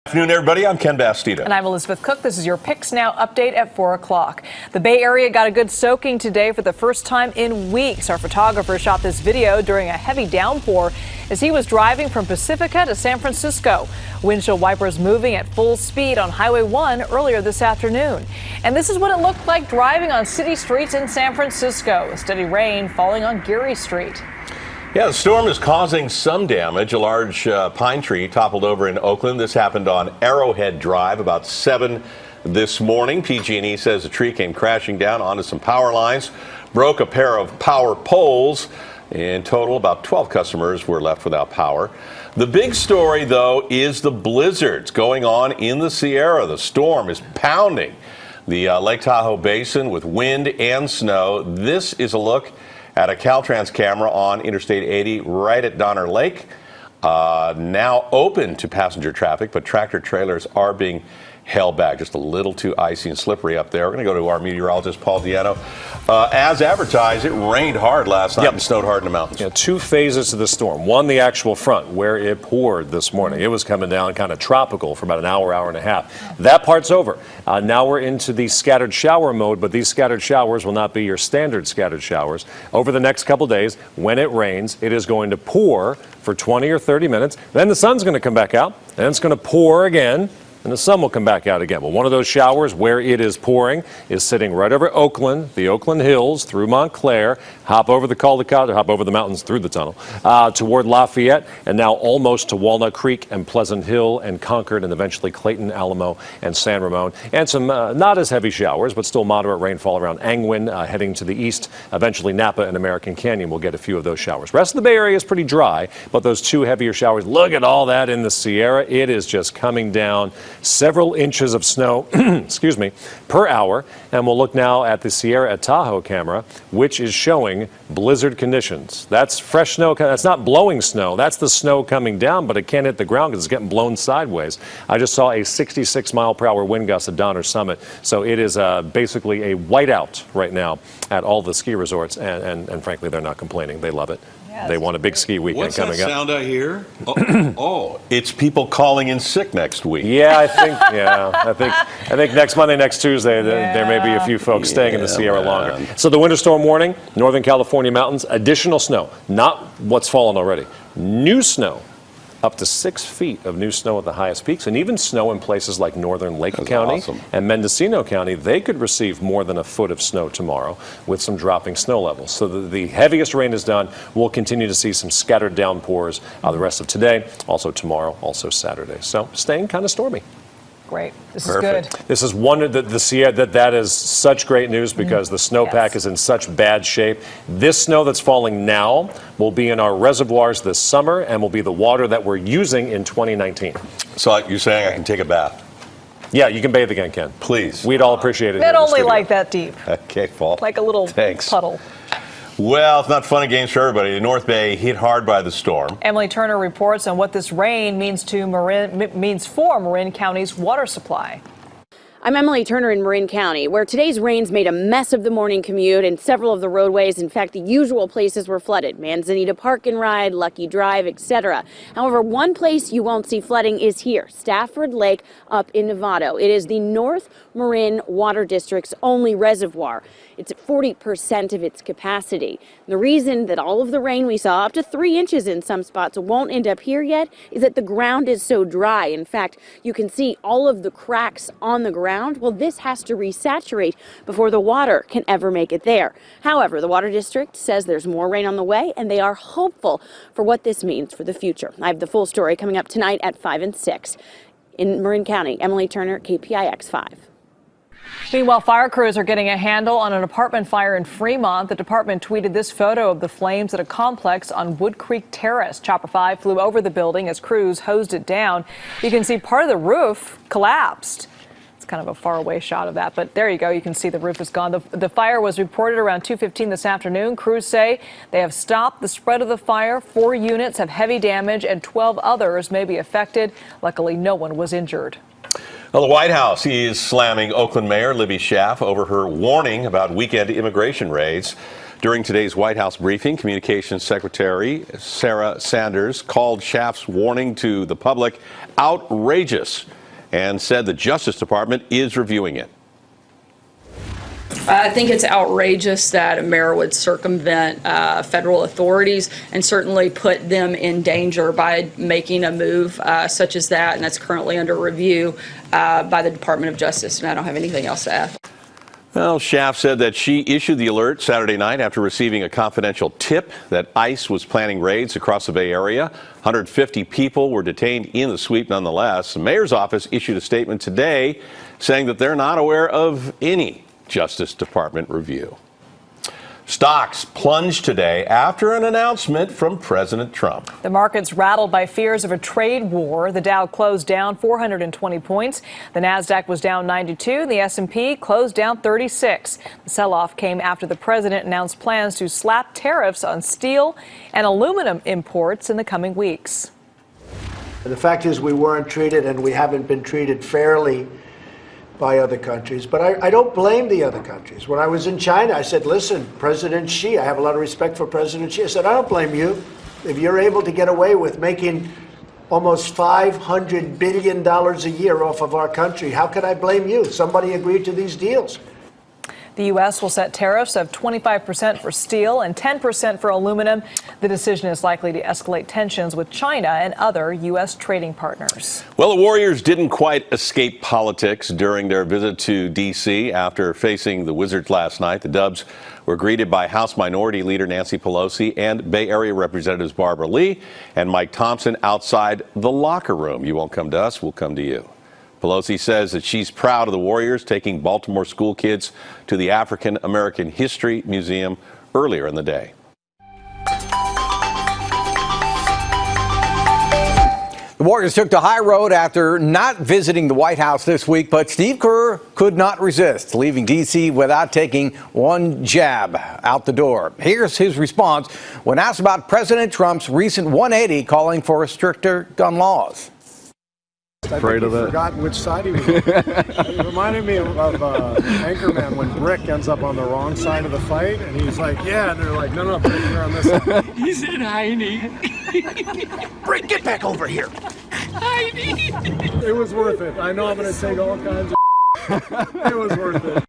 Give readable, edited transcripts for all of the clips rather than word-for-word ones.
Good afternoon, everybody. I'm Ken Bastida. And I'm Elizabeth Cook. This is your Picks Now update at 4 o'clock. The Bay Area got a good soaking today for the first time in weeks. Our photographer shot this video during a heavy downpour as he was driving from Pacifica to San Francisco. Windshield wipers moving at full speed on Highway 1 earlier this afternoon. And this is what it looked like driving on city streets in San Francisco. Steady rain falling on Geary Street. Yeah, the storm is causing some damage. A large pine tree toppled over in Oakland. This happened on Arrowhead Drive about 7 this morning. PG&E says the tree came crashing down onto some power lines, broke a pair of power poles. In total, about 12 customers were left without power. The big story, though, is the blizzards going on in the Sierra. The storm is pounding the Lake Tahoe Basin with wind and snow. This is a look at a Caltrans camera on Interstate 80 right at Donner Lake. Now open to passenger traffic, but tractor trailers are being held back. Just a little too icy and slippery up there. We're going to go to our meteorologist, Paul Diano. As advertised, it rained hard last night and snowed hard in the mountains. Yeah, 2 phases to the storm. One, the actual front, where it poured this morning. It was coming down kind of tropical for about an hour, hour and a half. That part's over. Now we're into the scattered shower mode, but these scattered showers will not be your standard scattered showers. Over the next couple days, when it rains, it is going to pour for 20 or 30 minutes. Then the sun's going to come back out, and it's going to pour again, and the sun will come back out again. Well, one of those showers where it is pouring is sitting right over Oakland, the Oakland Hills, through Montclair, hop over the Caldecott, or hop over the mountains through the tunnel, toward Lafayette, and now almost to Walnut Creek and Pleasant Hill and Concord, and eventually Clayton, Alamo, and San Ramon. And some not as heavy showers, but still moderate rainfall around Angwin, heading to the east. Eventually Napa and American Canyon will get a few of those showers. Rest of the Bay Area is pretty dry, but those 2 heavier showers, look at all that in the Sierra. It is just coming down. Several inches of snow, excuse me, per hour. And we'll look now at the Sierra at Tahoe camera, which is showing blizzard conditions. That's fresh snow. That's not blowing snow. That's the snow coming down, but it can't hit the ground because it's getting blown sideways. I just saw a 66-mile-per-hour wind gust at Donner Summit. So it is basically a whiteout right now at all the ski resorts. And frankly, they're not complaining. They love it. Yes. They want a big ski weekend coming up. What's that sound I hear? Oh, it's people calling in sick next week. Yeah, I think next Monday, next Tuesday, there may be a few folks staying in the Sierra longer. So the winter storm warning, Northern California mountains, additional snow, not what's fallen already. New snow, up to 6 feet of new snow at the highest peaks, and even snow in places like northern Lake County and Mendocino County. They could receive more than a foot of snow tomorrow with some dropping snow levels. So the heaviest rain is done. We'll continue to see some scattered downpours the rest of today, also tomorrow, also Saturday. So staying kind of stormy. Great. This is good. This is one of the Sierra, that is such great news because the snowpack is in such bad shape. This snow that's falling now will be in our reservoirs this summer and will be the water that we're using in 2019. So you're saying I can take a bath? Yeah, you can bathe again, Ken. Please. We'd all appreciate it. Not only like that deep. Okay, Paul. Like a little puddle. Well, it's not fun and games for everybody. The North Bay hit hard by the storm. Emily Turner reports on what this rain means for Marin County's water supply. I'm Emily Turner in Marin County, where today's rains made a mess of the morning commute and several of the roadways. In fact, the usual places were flooded. Manzanita Park and Ride, Lucky Drive, etc. However, one place you won't see flooding is here, Stafford Lake up in Novato. It is the North Marin Water District's only reservoir. It's at 40% of its capacity. The reason that all of the rain we saw, up to 3 inches in some spots, won't end up here yet is that the ground is so dry. In fact, you can see all of the cracks on the ground. Well, this has to resaturate before the water can ever make it there. However, the Water District says there's more rain on the way, and they are hopeful for what this means for the future. I have the full story coming up tonight at 5 and 6. In Marin County, Emily Turner, KPIX 5. Meanwhile, fire crews are getting a handle on an apartment fire in Fremont. The department tweeted this photo of the flames at a complex on Wood Creek Terrace. Chopper 5 flew over the building as crews hosed it down. You can see part of the roof collapsed. It's kind of a faraway shot of that, but there you go. You can see the roof is gone. The fire was reported around 2:15 this afternoon. Crews say they have stopped the spread of the fire. 4 units have heavy damage and 12 others may be affected. Luckily, no one was injured. Well, the White House is slamming Oakland Mayor Libby Schaaf over her warning about weekend immigration raids. During today's White House briefing, Communications Secretary Sarah Sanders called Schaaf's warning to the public outrageous and said the Justice Department is reviewing it. I think it's outrageous that a mayor would circumvent federal authorities and certainly put them in danger by making a move such as that, and that's currently under review by the Department of Justice, and I don't have anything else to add. Well, Schaaf said that she issued the alert Saturday night after receiving a confidential tip that ICE was planning raids across the Bay Area. 150 people were detained in the sweep nonetheless. The mayor's office issued a statement today saying that they're not aware of any Justice Department review. Stocks plunged today after an announcement from President Trump. The market's rattled by fears of a trade war. The Dow closed down 420 points. The Nasdaq was down 92. The S&P closed down 36. The sell-off came after the president announced plans to slap tariffs on steel and aluminum imports in the coming weeks. The fact is we weren't treated, and we haven't been treated fairly by other countries, but I don't blame the other countries. When I was in China, I said, listen, President Xi, I have a lot of respect for President Xi. I said, I don't blame you. If you're able to get away with making almost $500 billion a year off of our country, how could I blame you? Somebody agreed to these deals. The U.S. will set tariffs of 25% for steel and 10% for aluminum. The decision is likely to escalate tensions with China and other U.S. trading partners. Well, the Warriors didn't quite escape politics during their visit to D.C. after facing the Wizards last night. The Dubs were greeted by House Minority Leader Nancy Pelosi and Bay Area Representatives Barbara Lee and Mike Thompson outside the locker room. You won't come to us, we'll come to you. Pelosi says that she's proud of the Warriors taking Baltimore school kids to the African American History Museum earlier in the day. The Warriors took the high road after not visiting the White House this week, but Steve Kerr could not resist leaving D.C. without taking one jab out the door. Here's his response when asked about President Trump's recent 180 calling for stricter gun laws. Afraid of that. Forgotten which side he was on. It reminded me of Anchorman when Brick ends up on the wrong side of the fight, and he's like, yeah, and they're like, no, Brick, you're on this side. He said, Heine. Brick, get back over here. Heine. It was worth it. I know I'm going to take all kinds of it was worth it.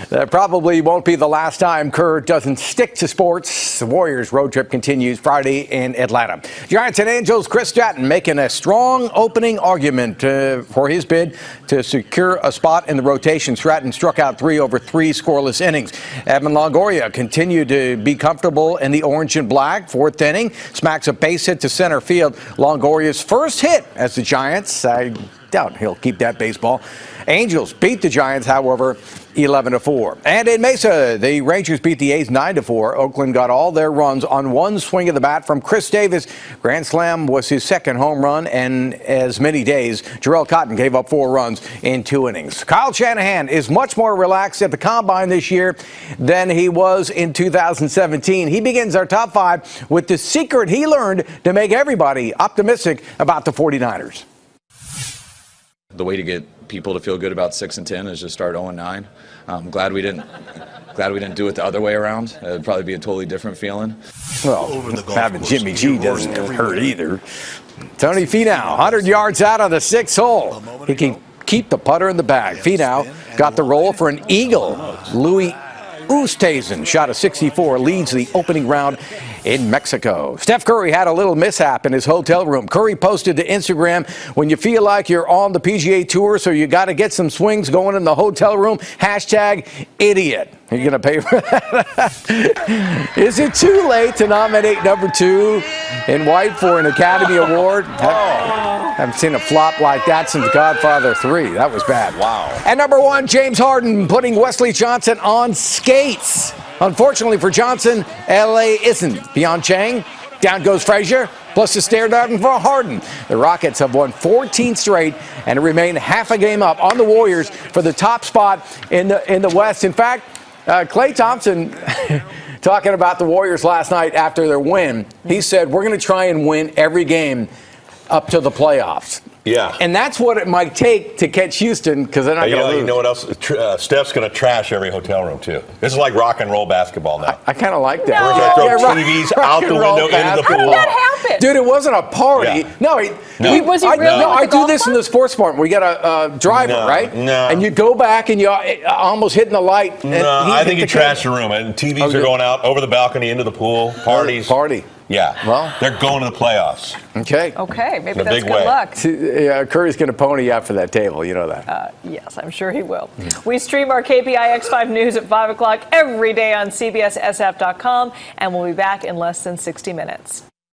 That probably won't be the last time Kerr doesn't stick to sports. The Warriors road trip continues Friday in Atlanta. Giants and Angels' Chris Stratton making a strong opening argument for his bid to secure a spot in the rotation. Stratton struck out 3 over 3 scoreless innings. Evan Longoria continued to be comfortable in the orange and black. 4th inning, smacks a base hit to center field. Longoria's first hit as the Giants. I doubt he'll keep that baseball. Angels beat the Giants, however, 11-4. And in Mesa, the Rangers beat the A's 9-4. Oakland got all their runs on one swing of the bat from Chris Davis. Grand slam was his second home run in as many days. Jarrell Cotton gave up 4 runs in 2 innings. Kyle Shanahan is much more relaxed at the Combine this year than he was in 2017. He begins our top 5 with the secret he learned to make everybody optimistic about the 49ers. The way to get people to feel good about 6-10 is just start 0-9. I'm glad we didn't do it the other way around. It'd probably be a totally different feeling. Well, having Jimmy G doesn't hurt either. Tony Finau, 100 yards out of the 6th hole. He can keep the putter in the bag. Finau got the roll for an eagle. Louis Oosthuizen shot a 64, leads the opening round in Mexico. Steph Curry had a little mishap in his hotel room. Curry posted to Instagram, when you feel like you're on the PGA Tour, so you got to get some swings going in the hotel room, #idiot. Are you going to pay for that? Is it too late to nominate number 2 in white for an Academy Award? Haven't seen a flop like that since Godfather 3. That was bad. Wow. And number 1, James Harden putting Wesley Johnson on skates. Unfortunately for Johnson, L.A. isn't. Pyeongchang, down goes Frazier, plus a stare down for Harden. The Rockets have won 14 straight and remain half a game up on the Warriors for the top spot in the West. In fact, Klay Thompson, talking about the Warriors last night after their win, he said, we're going to try and win every game up to the playoffs. Yeah. And that's what it might take to catch Houston, because they're not going to lose. You know what else? Steph's going to trash every hotel room, too. This is like rock and roll basketball now. I kind of like that. We're going to throw TVs out the window into the pool. How did that happen? Dude, it wasn't a party. Yeah. No, Was he really I do this in the sports department. We got a driver, right? No. And you go back and you're almost hitting the light. No, I think you trash the room. And TVs are going out over the balcony into the pool. Parties. Party. Yeah. Well, they're going to the playoffs. Okay. Okay, maybe In a that's big good way. luck. Curry's going to pony you out for that table. You know that. Yes, I'm sure he will. We stream our KPI X5 News at 5 o'clock every day on CBS SF.com, and we'll be back in less than 60 minutes.